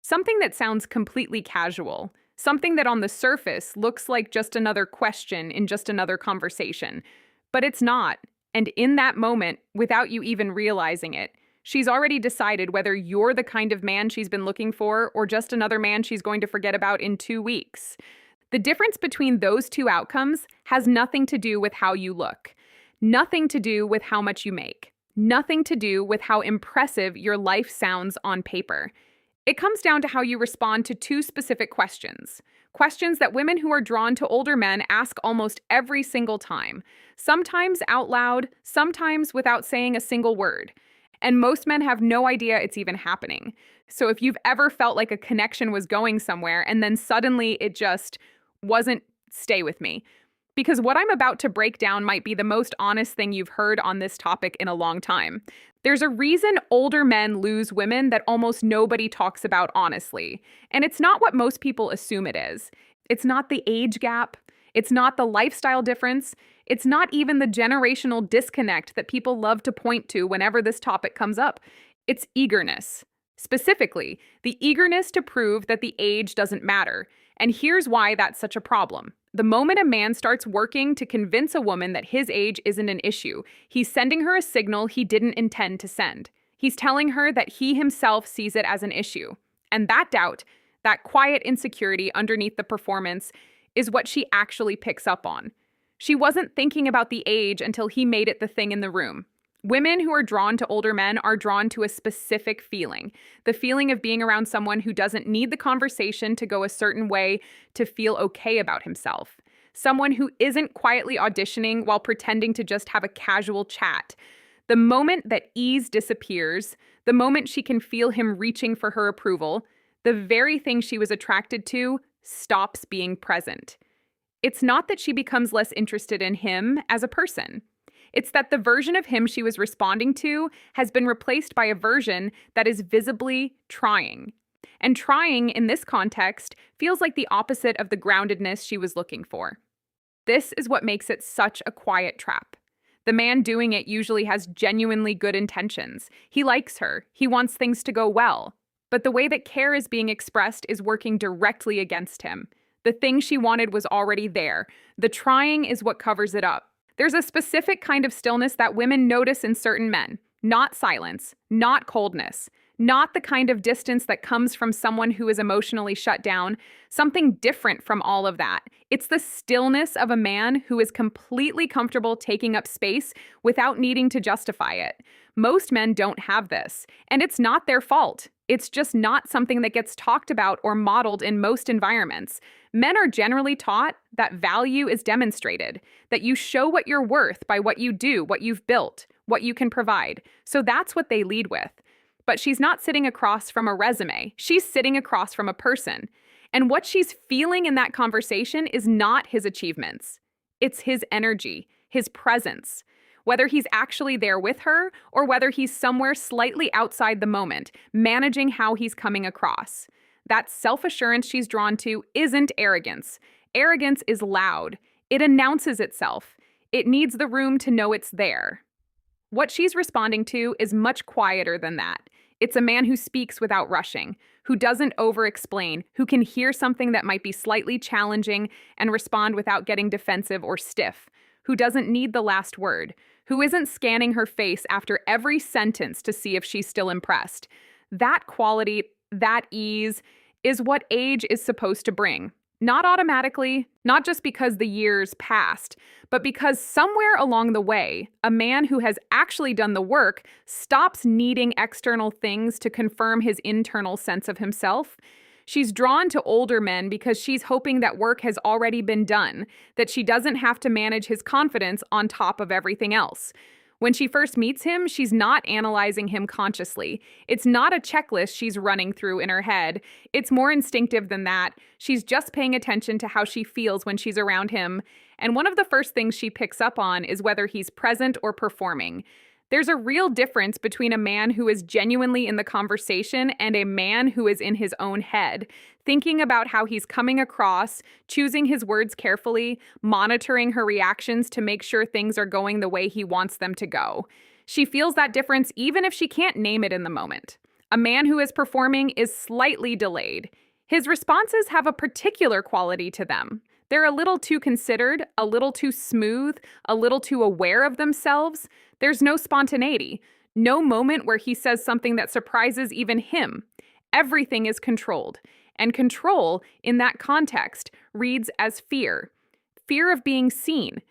Something that sounds completely casual, something that on the surface looks like just another question in just another conversation. But it's not. And in that moment, without you even realizing it, she's already decided whether you're the kind of man she's been looking for or just another man she's going to forget about in 2 weeks. The difference between those two outcomes has nothing to do with how you look, nothing to do with how much you make, nothing to do with how impressive your life sounds on paper. It comes down to how you respond to two specific questions. Questions that women who are drawn to older men ask almost every single time, sometimes out loud, sometimes without saying a single word. And most men have no idea it's even happening. So if you've ever felt like a connection was going somewhere and then suddenly it just wasn't, stay with me. Because what I'm about to break down might be the most honest thing you've heard on this topic in a long time. There's a reason older men lose women that almost nobody talks about honestly. And it's not what most people assume it is. It's not the age gap. It's not the lifestyle difference. It's not even the generational disconnect that people love to point to whenever this topic comes up. It's eagerness. Specifically, the eagerness to prove that the age doesn't matter. And here's why that's such a problem. The moment a man starts working to convince a woman that his age isn't an issue, he's sending her a signal he didn't intend to send. He's telling her that he himself sees it as an issue. And that doubt, that quiet insecurity underneath the performance, is what she actually picks up on. She wasn't thinking about the age until he made it the thing in the room. Women who are drawn to older men are drawn to a specific feeling, the feeling of being around someone who doesn't need the conversation to go a certain way to feel okay about himself. Someone who isn't quietly auditioning while pretending to just have a casual chat. The moment that ease disappears, the moment she can feel him reaching for her approval, the very thing she was attracted to stops being present. It's not that she becomes less interested in him as a person. It's that the version of him she was responding to has been replaced by a version that is visibly trying. And trying, in this context, feels like the opposite of the groundedness she was looking for. This is what makes it such a quiet trap. The man doing it usually has genuinely good intentions. He likes her. He wants things to go well. But the way that care is being expressed is working directly against him. The thing she wanted was already there. The trying is what covers it up. There's a specific kind of stillness that women notice in certain men. Not silence, not coldness, not the kind of distance that comes from someone who is emotionally shut down, something different from all of that. It's the stillness of a man who is completely comfortable taking up space without needing to justify it. Most men don't have this, and it's not their fault. It's just not something that gets talked about or modeled in most environments. Men are generally taught that value is demonstrated, that you show what you're worth by what you do, what you've built, what you can provide. So that's what they lead with. But she's not sitting across from a resume. She's sitting across from a person. And what she's feeling in that conversation is not his achievements. It's his energy, his presence. Whether he's actually there with her or whether he's somewhere slightly outside the moment, managing how he's coming across. That self-assurance she's drawn to isn't arrogance. Arrogance is loud. It announces itself. It needs the room to know it's there. What she's responding to is much quieter than that. It's a man who speaks without rushing, who doesn't over-explain, who can hear something that might be slightly challenging and respond without getting defensive or stiff, who doesn't need the last word, who isn't scanning her face after every sentence to see if she's still impressed. That quality, that ease, is what age is supposed to bring. Not automatically, not just because the years passed, but because somewhere along the way, a man who has actually done the work stops needing external things to confirm his internal sense of himself. She's drawn to older men because she's hoping that work has already been done, that she doesn't have to manage his confidence on top of everything else. When she first meets him, she's not analyzing him consciously. It's not a checklist she's running through in her head. It's more instinctive than that. She's just paying attention to how she feels when she's around him. And one of the first things she picks up on is whether he's present or performing. There's a real difference between a man who is genuinely in the conversation and a man who is in his own head, thinking about how he's coming across, choosing his words carefully, monitoring her reactions to make sure things are going the way he wants them to go. She feels that difference even if she can't name it in the moment. A man who is performing is slightly delayed. His responses have a particular quality to them. They're a little too considered, a little too smooth, a little too aware of themselves. There's no spontaneity, no moment where he says something that surprises even him. Everything is controlled. And control, in that context, reads as fear. Fear of being seen,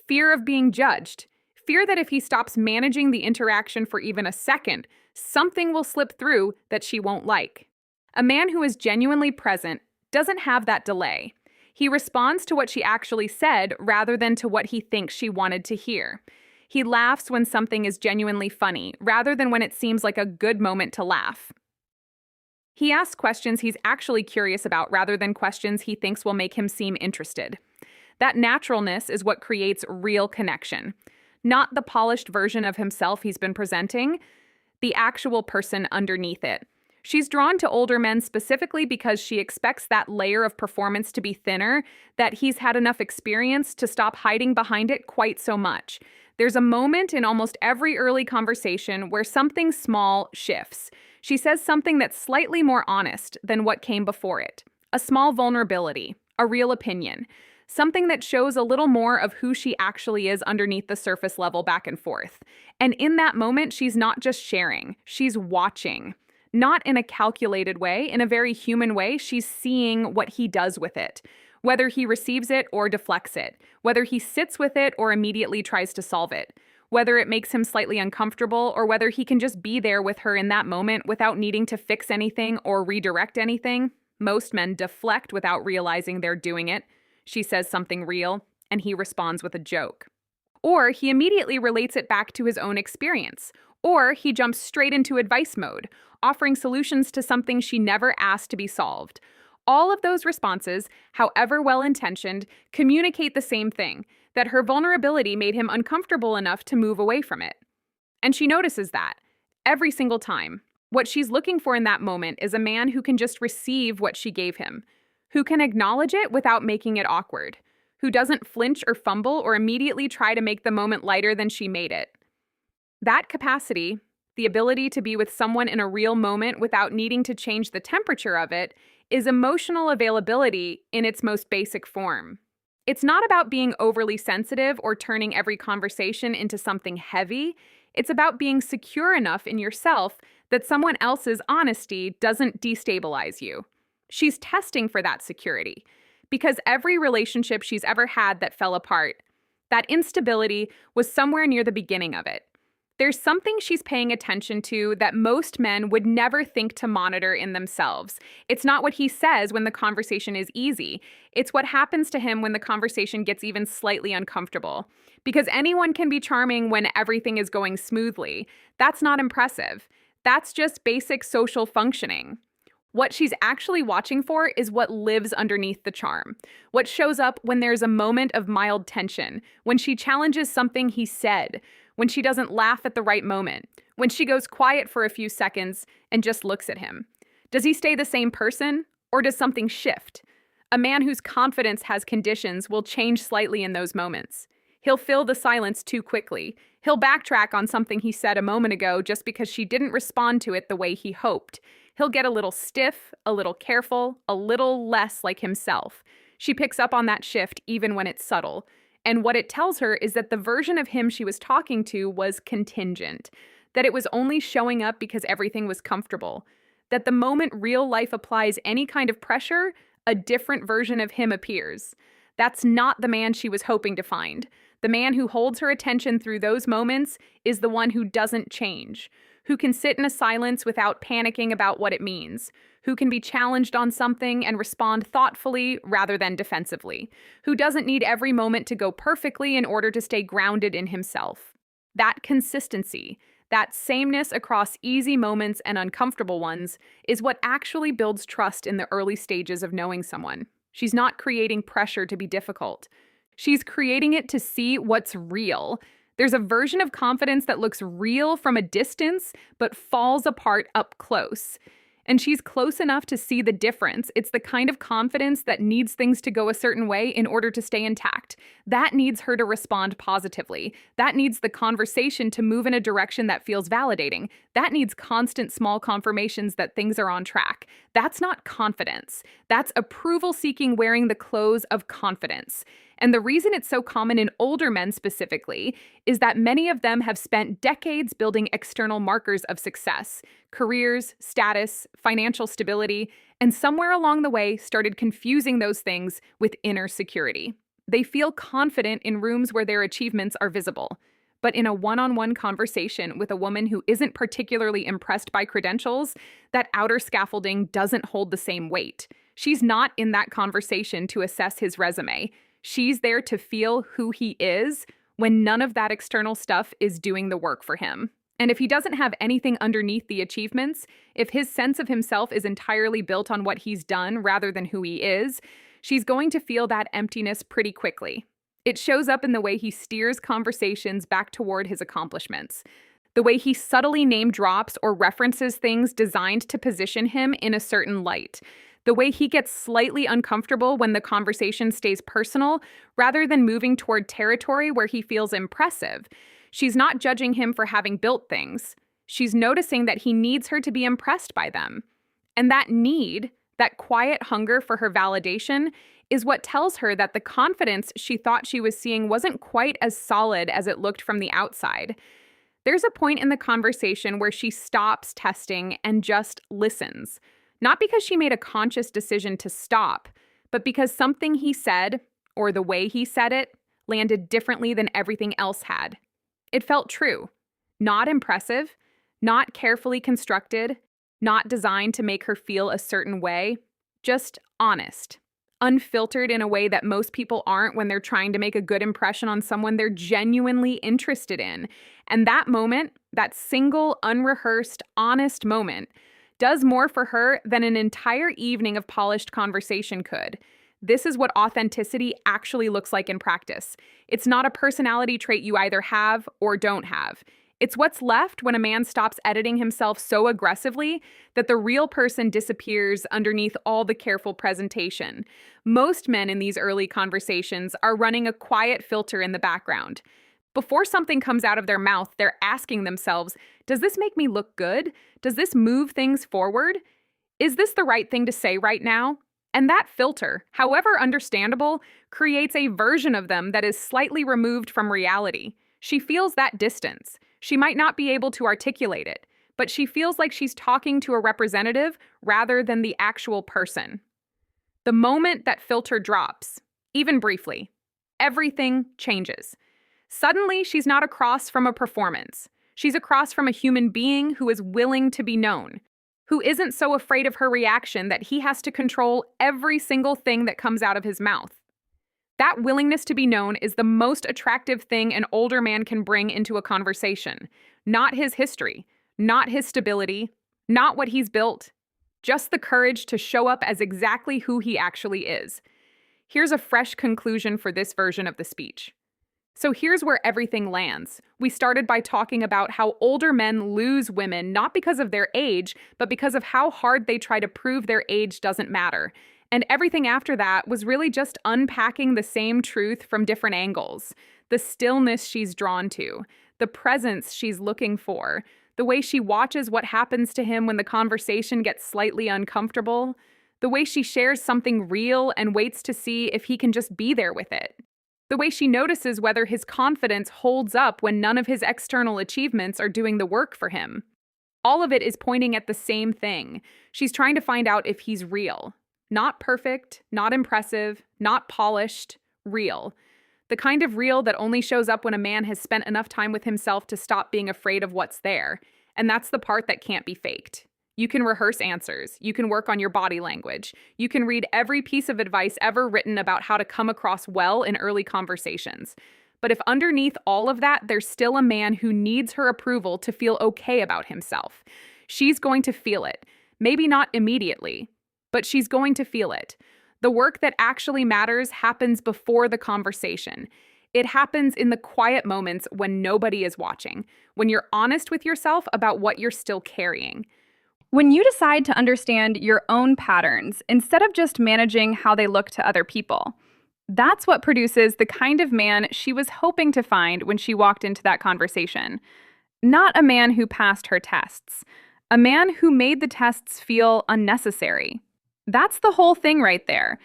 fear of being judged, fear that if he stops managing the interaction for even a second, something will slip through that she won't like. A man who is genuinely present doesn't have that delay. He responds to what she actually said rather than to what he thinks she wanted to hear. He laughs when something is genuinely funny rather than when it seems like a good moment to laugh. He asks questions he's actually curious about rather than questions he thinks will make him seem interested. That naturalness is what creates real connection. Not the polished version of himself he's been presenting, the actual person underneath it. She's drawn to older men specifically because she expects that layer of performance to be thinner, that he's had enough experience to stop hiding behind it quite so much. There's a moment in almost every early conversation where something small shifts. She says something that's slightly more honest than what came before it. A small vulnerability, a real opinion. Something that shows a little more of who she actually is underneath the surface level back and forth. And in that moment, she's not just sharing, she's watching. Not in a calculated way, in a very human way, she's seeing what he does with it. Whether he receives it or deflects it. Whether he sits with it or immediately tries to solve it. Whether it makes him slightly uncomfortable or whether he can just be there with her in that moment without needing to fix anything or redirect anything. Most men deflect without realizing they're doing it. She says something real, and he responds with a joke. Or he immediately relates it back to his own experience. Or he jumps straight into advice mode, offering solutions to something she never asked to be solved. All of those responses, however well-intentioned, communicate the same thing, that her vulnerability made him uncomfortable enough to move away from it. And she notices that, every single time. What she's looking for in that moment is a man who can just receive what she gave him, who can acknowledge it without making it awkward, who doesn't flinch or fumble or immediately try to make the moment lighter than she made it. That capacity, the ability to be with someone in a real moment without needing to change the temperature of it, is emotional availability in its most basic form. It's not about being overly sensitive or turning every conversation into something heavy. It's about being secure enough in yourself that someone else's honesty doesn't destabilize you. She's testing for that security, because every relationship she's ever had that fell apart, that instability was somewhere near the beginning of it. There's something she's paying attention to that most men would never think to monitor in themselves. It's not what he says when the conversation is easy. It's what happens to him when the conversation gets even slightly uncomfortable. Because anyone can be charming when everything is going smoothly. That's not impressive. That's just basic social functioning. What she's actually watching for is what lives underneath the charm. What shows up when there's a moment of mild tension, when she challenges something he said, when she doesn't laugh at the right moment, when she goes quiet for a few seconds and just looks at him. Does he stay the same person, or does something shift? A man whose confidence has conditions will change slightly in those moments. He'll fill the silence too quickly. He'll backtrack on something he said a moment ago just because she didn't respond to it the way he hoped. He'll get a little stiff, a little careful, a little less like himself. She picks up on that shift even when it's subtle. And what it tells her is that the version of him she was talking to was contingent, that it was only showing up because everything was comfortable, that the moment real life applies any kind of pressure, a different version of him appears. That's not the man she was hoping to find. The man who holds her attention through those moments is the one who doesn't change, who can sit in a silence without panicking about what it means, who can be challenged on something and respond thoughtfully rather than defensively, who doesn't need every moment to go perfectly in order to stay grounded in himself. That consistency, that sameness across easy moments and uncomfortable ones, is what actually builds trust in the early stages of knowing someone. She's not creating pressure to be difficult. She's creating it to see what's real. There's a version of confidence that looks real from a distance, but falls apart up close. And she's close enough to see the difference. It's the kind of confidence that needs things to go a certain way in order to stay intact. That needs her to respond positively. That needs the conversation to move in a direction that feels validating. That needs constant small confirmations that things are on track. That's not confidence. That's approval seeking wearing the clothes of confidence. And the reason it's so common in older men specifically is that many of them have spent decades building external markers of success, careers, status, financial stability, and somewhere along the way started confusing those things with inner security. They feel confident in rooms where their achievements are visible. But in a one-on-one conversation with a woman who isn't particularly impressed by credentials, that outer scaffolding doesn't hold the same weight. She's not in that conversation to assess his resume. She's there to feel who he is when none of that external stuff is doing the work for him. And if he doesn't have anything underneath the achievements, if his sense of himself is entirely built on what he's done rather than who he is, she's going to feel that emptiness pretty quickly. It shows up in the way he steers conversations back toward his accomplishments, the way he subtly name drops or references things designed to position him in a certain light, the way he gets slightly uncomfortable when the conversation stays personal rather than moving toward territory where he feels impressive. She's not judging him for having built things. She's noticing that he needs her to be impressed by them. And that need, that quiet hunger for her validation, is what tells her that the confidence she thought she was seeing wasn't quite as solid as it looked from the outside. There's a point in the conversation where she stops testing and just listens. Not because she made a conscious decision to stop, but because something he said, or the way he said it, landed differently than everything else had. It felt true. Not impressive, not carefully constructed, not designed to make her feel a certain way, just honest. Unfiltered in a way that most people aren't when they're trying to make a good impression on someone they're genuinely interested in. And that moment, that single, unrehearsed, honest moment, does more for her than an entire evening of polished conversation could. This is what authenticity actually looks like in practice. It's not a personality trait you either have or don't have. It's what's left when a man stops editing himself so aggressively that the real person disappears underneath all the careful presentation. Most men in these early conversations are running a quiet filter in the background. Before something comes out of their mouth, they're asking themselves, does this make me look good? Does this move things forward? Is this the right thing to say right now? And that filter, however understandable, creates a version of them that is slightly removed from reality. She feels that distance. She might not be able to articulate it, but she feels like she's talking to a representative rather than the actual person. The moment that filter drops, even briefly, everything changes. Suddenly, she's not across from a performance. She's across from a human being who is willing to be known, who isn't so afraid of her reaction that he has to control every single thing that comes out of his mouth. That willingness to be known is the most attractive thing an older man can bring into a conversation. Not his history, not his stability, not what he's built, just the courage to show up as exactly who he actually is. Here's a fresh conclusion for this version of the speech. So here's where everything lands. We started by talking about how older men lose women not because of their age, but because of how hard they try to prove their age doesn't matter. And everything after that was really just unpacking the same truth from different angles. The stillness she's drawn to, the presence she's looking for, the way she watches what happens to him when the conversation gets slightly uncomfortable, the way she shares something real and waits to see if he can just be there with it. The way she notices whether his confidence holds up when none of his external achievements are doing the work for him. All of it is pointing at the same thing. She's trying to find out if he's real. Not perfect, not impressive, not polished, real. The kind of real that only shows up when a man has spent enough time with himself to stop being afraid of what's there. And that's the part that can't be faked. You can rehearse answers. You can work on your body language. You can read every piece of advice ever written about how to come across well in early conversations. But if underneath all of that, there's still a man who needs her approval to feel okay about himself, she's going to feel it. Maybe not immediately, but she's going to feel it. The work that actually matters happens before the conversation. It happens in the quiet moments when nobody is watching, when you're honest with yourself about what you're still carrying. When you decide to understand your own patterns instead of just managing how they look to other people, that's what produces the kind of man she was hoping to find when she walked into that conversation. Not a man who passed her tests, a man who made the tests feel unnecessary. That's the whole thing right there.